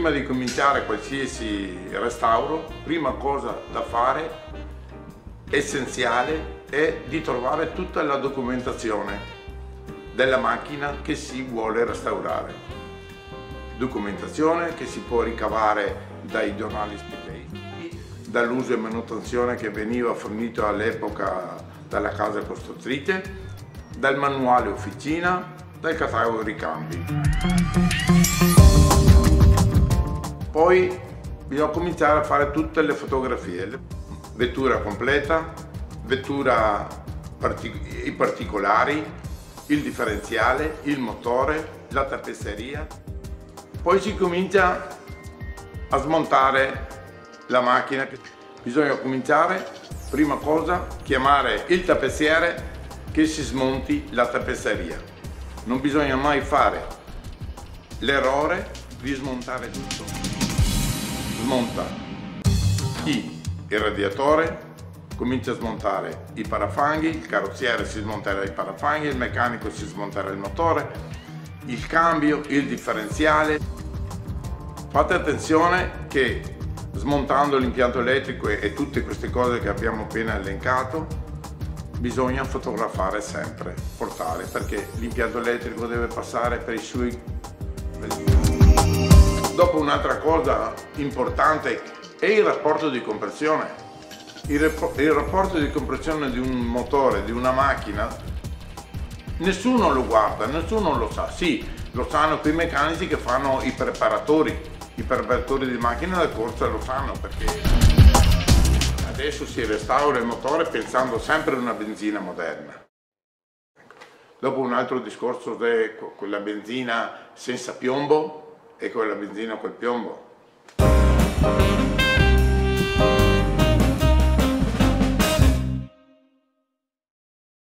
Prima di cominciare qualsiasi restauro, prima cosa da fare, essenziale, è di trovare tutta la documentazione della macchina che si vuole restaurare. Documentazione che si può ricavare dai giornali specialisti, dall'uso e manutenzione che veniva fornito all'epoca dalla casa costruttrice, dal manuale officina, dal catalogo ricambi. Poi bisogna cominciare a fare tutte le fotografie, vettura completa, i particolari, il differenziale, il motore, la tappezzeria. Poi si comincia a smontare la macchina. Bisogna cominciare, prima cosa, chiamare il tappezziere che si smonti la tappezzeria. Non bisogna mai fare l'errore di smontare tutto. Smonta il radiatore, comincia a smontare i parafanghi, il carrozziere si smonterà i parafanghi, il meccanico si smonterà il motore, il cambio, il differenziale. Fate attenzione che smontando l'impianto elettrico e tutte queste cose che abbiamo appena elencato, bisogna fotografare sempre, portare, perché l'impianto elettrico deve passare per i suoi. Dopo un'altra cosa importante è il rapporto di compressione. Il rapporto di compressione di un motore, di una macchina, nessuno lo guarda, nessuno lo sa. Sì, lo sanno quei meccanici che fanno i preparatori di macchina da corsa lo sanno, perché adesso si restaura il motore pensando sempre a una benzina moderna. Dopo un altro discorso è quella benzina senza piombo e quella benzina col piombo.